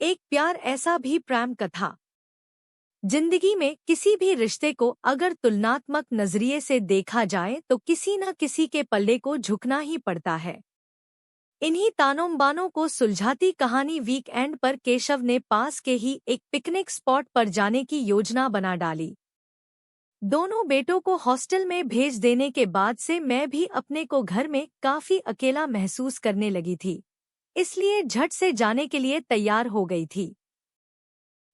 एक प्यार ऐसा भी प्रेम कथा। जिंदगी में किसी भी रिश्ते को अगर तुलनात्मक नजरिए से देखा जाए तो किसी न किसी के पल्ले को झुकना ही पड़ता है। इन्हीं तानों बानों को सुलझाती कहानी वीकेंड पर केशव ने पास के ही एक पिकनिक स्पॉट पर जाने की योजना बना डाली। दोनों बेटों को हॉस्टल में भेज देने के बाद से मैं भी अपने को घर में काफी अकेला महसूस करने लगी थी, इसलिए झट से जाने के लिए तैयार हो गई थी।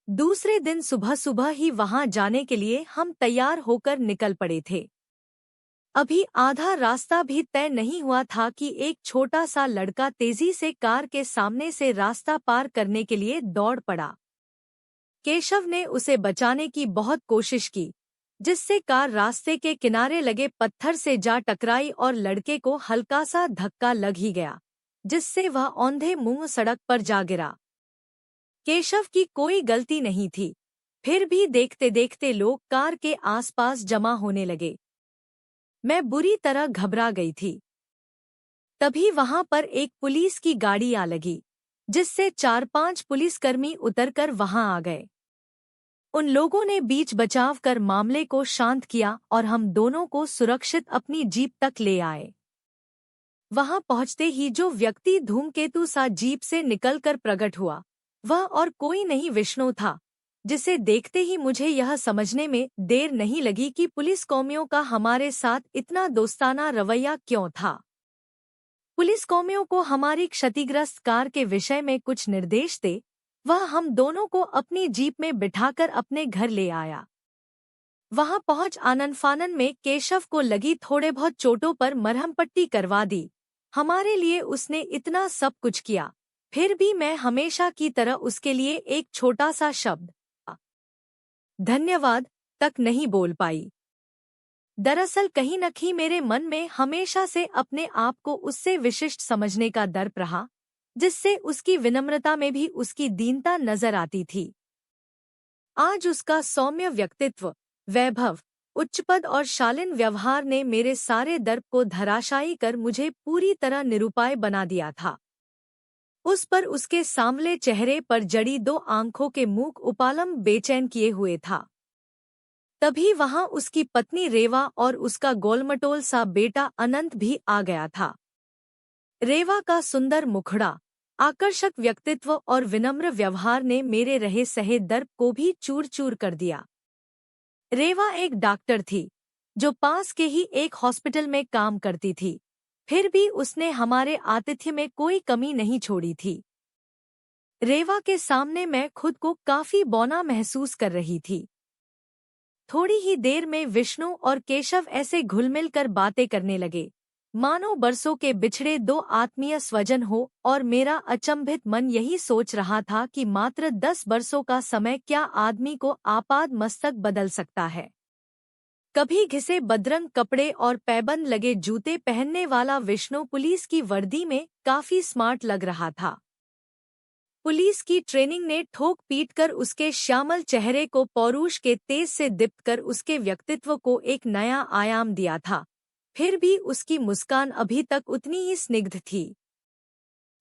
दूसरे दिन सुबह सुबह ही वहां जाने के लिए हम तैयार होकर निकल पड़े थे। अभी आधा रास्ता भी तय नहीं हुआ था कि एक छोटा सा लड़का तेजी से कार के सामने से रास्ता पार करने के लिए दौड़ पड़ा। केशव ने उसे बचाने की बहुत कोशिश की, जिससे कार रास्ते के किनारे लगे पत्थर से जा टकराई और लड़के को हल्का सा धक्का लग ही गया, जिससे वह औंधे मुंह सड़क पर जा गिरा। केशव की कोई गलती नहीं थी, फिर भी देखते देखते लोग कार के आसपास जमा होने लगे। मैं बुरी तरह घबरा गई थी। तभी वहां पर एक पुलिस की गाड़ी आ लगी, जिससे 4-5 पुलिसकर्मी उतरकर वहां आ गए। उन लोगों ने बीच बचाव कर मामले को शांत किया और हम दोनों को सुरक्षित अपनी जीप तक ले आए। वहां पहुंचते ही जो व्यक्ति धूमकेतु सा जीप से निकलकर प्रकट हुआ, वह और कोई नहीं विष्णु था, जिसे देखते ही मुझे यह समझने में देर नहीं लगी कि पुलिसकर्मियों का हमारे साथ इतना दोस्ताना रवैया क्यों था। पुलिसकर्मियों को हमारी क्षतिग्रस्त कार के विषय में कुछ निर्देश दे वह हम दोनों को अपनी जीप में बिठाकर अपने घर ले आया। वहां पहुंच आनन फानन में केशव को लगी थोड़े बहुत चोटों पर मरहम पट्टी करवा दी। हमारे लिए उसने इतना सब कुछ किया, फिर भी मैं हमेशा की तरह उसके लिए एक छोटा सा शब्द धन्यवाद तक नहीं बोल पाई। दरअसल कहीं न कहीं मेरे मन में हमेशा से अपने आप को उससे विशिष्ट समझने का दर्प रहा, जिससे उसकी विनम्रता में भी उसकी दीनता नजर आती थी। आज उसका सौम्य व्यक्तित्व, वैभव, उच्चपद और शालीन व्यवहार ने मेरे सारे दर्प को धराशायी कर मुझे पूरी तरह निरुपाय बना दिया था। उस पर उसके सांवले चेहरे पर जड़ी 2 आंखों के मूक उपालम बेचैन किए हुए था। तभी वहां उसकी पत्नी रेवा और उसका गोलमटोल सा बेटा अनंत भी आ गया था। रेवा का सुंदर मुखड़ा, आकर्षक व्यक्तित्व और विनम्र व्यवहार ने मेरे रहे सहे दर्प को भी चूर चूर कर दिया। रेवा एक डॉक्टर थी, जो पास के ही एक हॉस्पिटल में काम करती थी, फिर भी उसने हमारे आतिथ्य में कोई कमी नहीं छोड़ी थी। रेवा के सामने मैं खुद को काफी बौना महसूस कर रही थी। थोड़ी ही देर में विष्णु और केशव ऐसे घुल-मिल कर बातें करने लगे, मानो बरसों के बिछड़े 2 आत्मीय स्वजन हो, और मेरा अचंभित मन यही सोच रहा था कि मात्र 10 बरसों का समय क्या आदमी को आपाद मस्तक बदल सकता है। कभी घिसे बदरंग कपड़े और पैबंद लगे जूते पहनने वाला विष्णु पुलिस की वर्दी में काफी स्मार्ट लग रहा था। पुलिस की ट्रेनिंग ने ठोक पीट कर उसके श्यामल चेहरे को पौरुष के तेज से दीप्त कर उसके व्यक्तित्व को एक नया आयाम दिया था, फिर भी उसकी मुस्कान अभी तक उतनी ही स्निग्ध थी।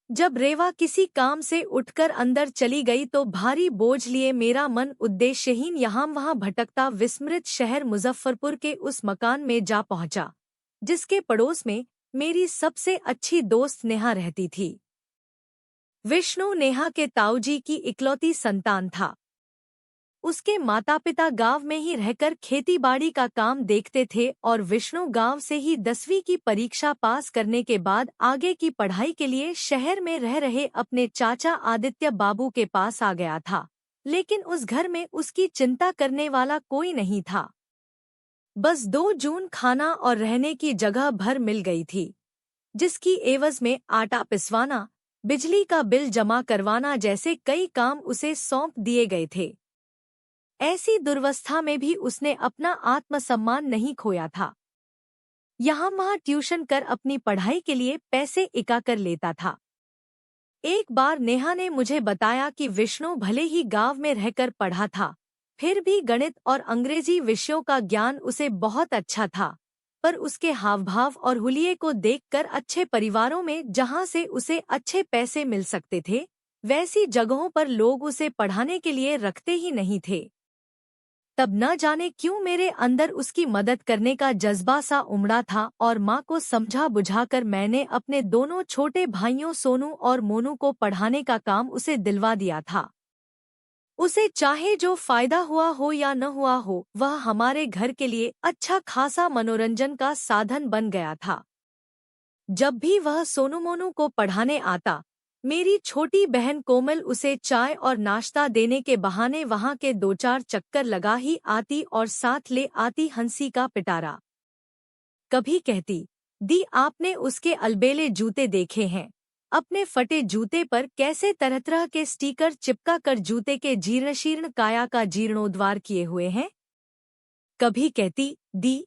जब रेवा किसी काम से उठकर अंदर चली गई तो भारी बोझ लिए मेरा मन उद्देश्यहीन यहाँ वहाँ भटकता विस्मृत शहर मुजफ्फरपुर के उस मकान में जा पहुँचा, जिसके पड़ोस में मेरी सबसे अच्छी दोस्त नेहा रहती थी। विष्णु नेहा के ताऊजी की इकलौती संतान था। उसके माता पिता गांव में ही रहकर खेतीबाड़ी का काम देखते थे और विष्णु गांव से ही 10वीं की परीक्षा पास करने के बाद आगे की पढ़ाई के लिए शहर में रह रहे अपने चाचा आदित्य बाबू के पास आ गया था, लेकिन उस घर में उसकी चिंता करने वाला कोई नहीं था। बस 2 जून खाना और रहने की जगह भर मिल गई थी, जिसकी एवज में आटा पिसवाना, बिजली का बिल जमा करवाना जैसे कई काम उसे सौंप दिए गए थे। ऐसी दुर्वस्था में भी उसने अपना आत्मसम्मान नहीं खोया था। यहाँ वहाँ ट्यूशन कर अपनी पढ़ाई के लिए पैसे इकट्ठा कर लेता था। एक बार नेहा ने मुझे बताया कि विष्णु भले ही गांव में रहकर पढ़ा था, फिर भी गणित और अंग्रेजी विषयों का ज्ञान उसे बहुत अच्छा था, पर उसके हावभाव और हुलिये को देखकर अच्छे परिवारों में जहाँ से उसे अच्छे पैसे मिल सकते थे, वैसी जगहों पर लोग उसे पढ़ाने के लिए रखते ही नहीं थे। तब न जाने क्यों मेरे अंदर उसकी मदद करने का जज्बा सा उमड़ा था और माँ को समझा बुझाकर मैंने अपने दोनों छोटे भाइयों सोनू और मोनू को पढ़ाने का काम उसे दिलवा दिया था। उसे चाहे जो फायदा हुआ हो या न हुआ हो, वह हमारे घर के लिए अच्छा खासा मनोरंजन का साधन बन गया था। जब भी वह सोनू मोनू को पढ़ाने आता, मेरी छोटी बहन कोमल उसे चाय और नाश्ता देने के बहाने वहां के 2-4 चक्कर लगा ही आती और साथ ले आती हंसी का पिटारा। कभी कहती, दी आपने उसके अलबेले जूते देखे हैं? अपने फटे जूते पर कैसे तरह तरह के स्टिकर चिपका कर जूते के जीर्णशीर्ण काया का जीर्णोद्वार किए हुए हैं। कभी कहती, दी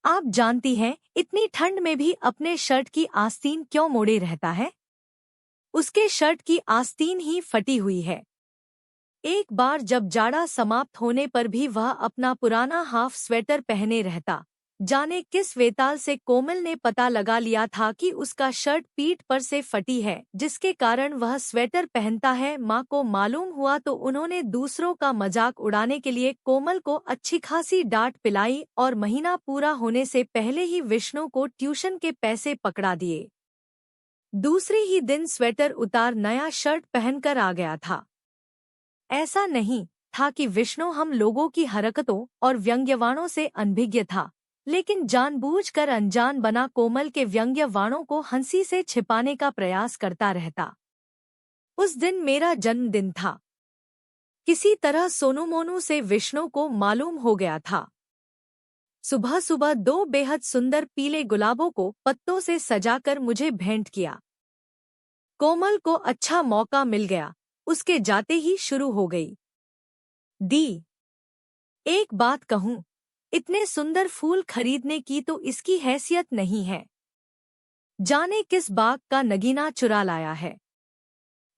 आप जानती हैं इतनी ठंड में भी अपने शर्ट की आस्तीन क्यों मोड़े रहता है? उसके शर्ट की आस्तीन ही फटी हुई है। एक बार जब जाड़ा समाप्त होने पर भी वह अपना पुराना हाफ स्वेटर पहने रहता। जाने किस वेताल से कोमल ने पता लगा लिया था कि उसका शर्ट पीठ पर से फटी है, जिसके कारण वह स्वेटर पहनता है। माँ को मालूम हुआ तो उन्होंने दूसरों का मजाक उड़ाने के लिए कोमल को अच्छी खासी डांट पिलाई और महीना पूरा होने से पहले ही विष्णु को ट्यूशन के पैसे पकड़ा दिए। दूसरे ही दिन स्वेटर उतार नया शर्ट पहनकर आ गया था। ऐसा नहीं था कि विष्णु हम लोगों की हरकतों और व्यंग्यवाणों से अनभिज्ञ था, लेकिन जानबूझकर अनजान बना कोमल के व्यंग्यवाणों को हंसी से छिपाने का प्रयास करता रहता। उस दिन मेरा जन्मदिन था। किसी तरह सोनू मोनू से विष्णु को मालूम हो गया था। सुबह सुबह 2 बेहद सुंदर पीले गुलाबों को पत्तों से सजाकर मुझे भेंट किया। कोमल को अच्छा मौका मिल गया, उसके जाते ही शुरू हो गई। दी, एक बात कहूँ, इतने सुंदर फूल खरीदने की तो इसकी हैसियत नहीं है। जाने किस बाग का नगीना चुरा लाया है।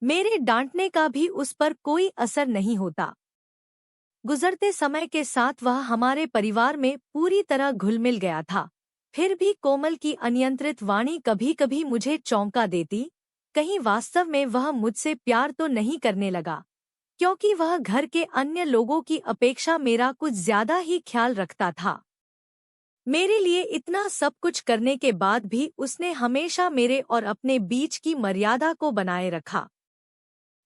मेरे डांटने का भी उस पर कोई असर नहीं होता। गुजरते समय के साथ वह हमारे परिवार में पूरी तरह घुल मिल गया था। फिर भी कोमल की अनियंत्रित वाणी कभी कभी मुझे चौंका देती। कहीं वास्तव में वह मुझसे प्यार तो नहीं करने लगा, क्योंकि वह घर के अन्य लोगों की अपेक्षा मेरा कुछ ज्यादा ही ख्याल रखता था। मेरे लिए इतना सब कुछ करने के बाद भी उसने हमेशा मेरे और अपने बीच की मर्यादा को बनाए रखा।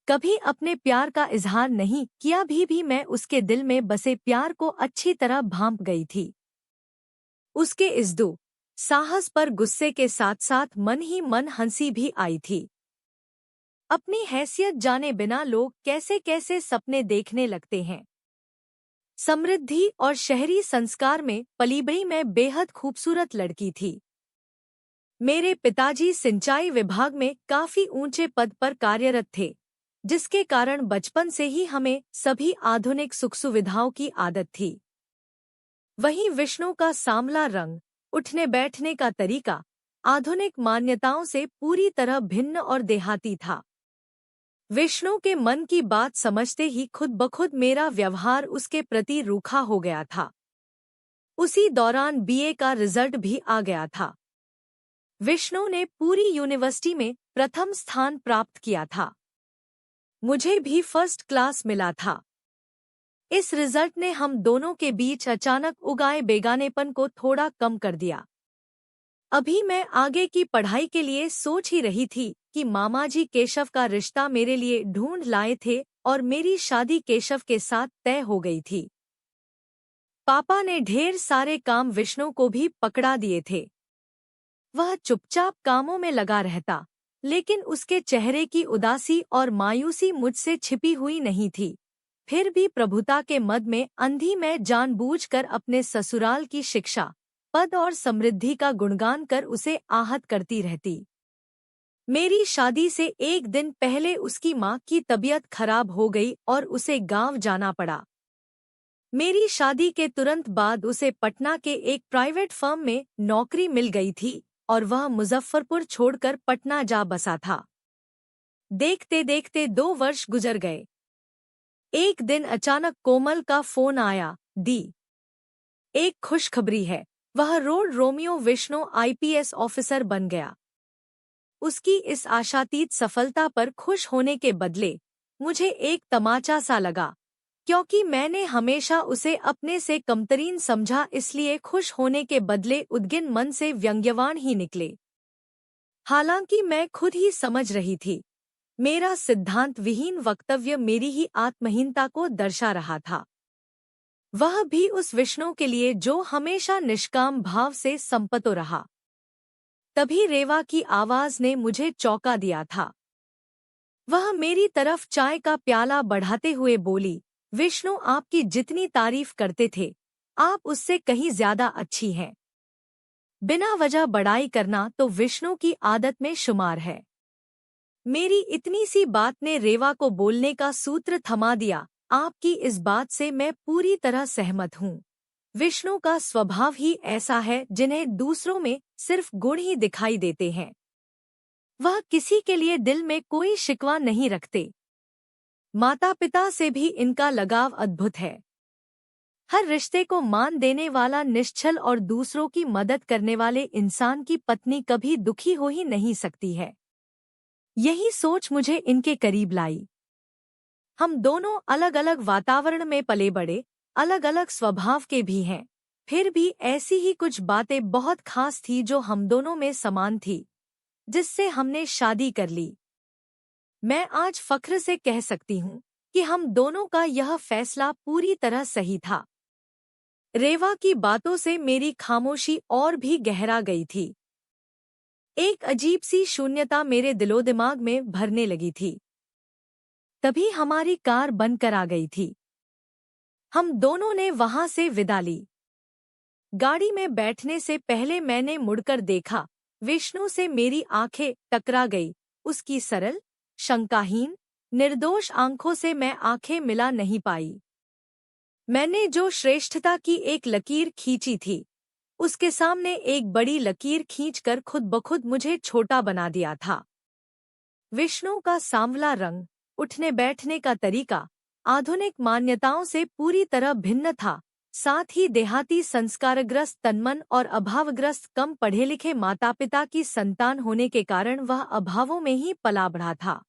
कभी अपने प्यार का इजहार नहीं किया भी मैं उसके दिल में बसे प्यार को अच्छी तरह भांप गई थी। उसके इज्जत साहस पर गुस्से के साथ साथ मन ही मन हंसी भी आई थी। अपनी हैसियत जाने बिना लोग कैसे कैसे सपने देखने लगते हैं। समृद्धि और शहरी संस्कार में पली बड़ी मैं बेहद खूबसूरत लड़की थी। मेरे पिताजी सिंचाई विभाग में काफी ऊंचे पद पर कार्यरत थे, जिसके कारण बचपन से ही हमें सभी आधुनिक सुख सुविधाओं की आदत थी। वहीं विष्णु का सांवला रंग, उठने बैठने का तरीका आधुनिक मान्यताओं से पूरी तरह भिन्न और देहाती था। विष्णु के मन की बात समझते ही खुद बखुद मेरा व्यवहार उसके प्रति रूखा हो गया था। उसी दौरान बीए का रिजल्ट भी आ गया था। विष्णु ने पूरी यूनिवर्सिटी में प्रथम स्थान प्राप्त किया था। मुझे भी फर्स्ट क्लास मिला था। इस रिजल्ट ने हम दोनों के बीच अचानक उगाए बेगानेपन को थोड़ा कम कर दिया। अभी मैं आगे की पढ़ाई के लिए सोच ही रही थी कि मामाजी केशव का रिश्ता मेरे लिए ढूंढ लाए थे और मेरी शादी केशव के साथ तय हो गई थी। पापा ने ढेर सारे काम विष्णु को भी पकड़ा दिए थे। वह चुपचाप कामों में लगा रहता, लेकिन उसके चेहरे की उदासी और मायूसी मुझसे छिपी हुई नहीं थी। फिर भी प्रभुता के मद में अंधी मैं जानबूझकर अपने ससुराल की शिक्षा, पद और समृद्धि का गुणगान कर उसे आहत करती रहती। मेरी शादी से एक दिन पहले उसकी माँ की तबीयत खराब हो गई और उसे गांव जाना पड़ा। मेरी शादी के तुरंत बाद उसे पटना के एक प्राइवेट फर्म में नौकरी मिल गई थी और वह मुजफ्फरपुर छोड़कर पटना जा बसा था। देखते देखते 2 वर्ष गुजर गए। एक दिन अचानक कोमल का फोन आया, दी, एक खुशखबरी है। वह road Romeo Vishnu IPS officer बन गया। उसकी इस आशातीत सफलता पर खुश होने के बदले मुझे एक तमाचा सा लगा, क्योंकि मैंने हमेशा उसे अपने से कमतरीन समझा। इसलिए खुश होने के बदले उद्गिन मन से व्यंग्यवान ही निकले। हालांकि मैं खुद ही समझ रही थी, मेरा सिद्धांत विहीन वक्तव्य मेरी ही आत्महीनता को दर्शा रहा था, वह भी उस विष्णु के लिए जो हमेशा निष्काम भाव से संपतो रहा। तभी रेवा की आवाज ने मुझे चौंका दिया था। वह मेरी तरफ चाय का प्याला बढ़ाते हुए बोली, विष्णु आपकी जितनी तारीफ करते थे, आप उससे कहीं ज्यादा अच्छी हैं। बिना वजह बड़ाई करना तो विष्णु की आदत में शुमार है। मेरी इतनी सी बात ने रेवा को बोलने का सूत्र थमा दिया। आपकी इस बात से मैं पूरी तरह सहमत हूँ। विष्णु का स्वभाव ही ऐसा है जिन्हें दूसरों में सिर्फ गुण ही दिखाई देते हैं। वह किसी के लिए दिल में कोई शिकवा नहीं रखते। माता पिता से भी इनका लगाव अद्भुत है। हर रिश्ते को मान देने वाला, निश्चल और दूसरों की मदद करने वाले इंसान की पत्नी कभी दुखी हो ही नहीं सकती है। यही सोच मुझे इनके करीब लाई। हम दोनों अलग अलग वातावरण में पले बड़े, अलग अलग स्वभाव के भी हैं, फिर भी ऐसी ही कुछ बातें बहुत खास थी जो हम दोनों में समान थी, जिससे हमने शादी कर ली। मैं आज फख्र से कह सकती हूँ कि हम दोनों का यह फैसला पूरी तरह सही था। रेवा की बातों से मेरी खामोशी और भी गहरा गई थी। एक अजीब सी शून्यता मेरे दिलोदिमाग में भरने लगी थी। तभी हमारी कार बनकर आ गई थी। हम दोनों ने वहां से विदा ली। गाड़ी में बैठने से पहले मैंने मुड़कर देखा। विष्णु से मेरी आंखें टकरा गई। उसकी सरल, शंकाहीन, निर्दोष आंखों से मैं आंखें मिला नहीं पाई। मैंने जो श्रेष्ठता की एक लकीर खींची थी, उसके सामने एक बड़ी लकीर खींचकर खुद ब खुद मुझे छोटा बना दिया था। विष्णु का सांवला रंग, उठने बैठने का तरीका आधुनिक मान्यताओं से पूरी तरह भिन्न था। साथ ही देहाती संस्कारग्रस्त तनमन और अभावग्रस्त कम पढ़े लिखे माता पिता की संतान होने के कारण वह अभावों में ही पला बढ़ा था।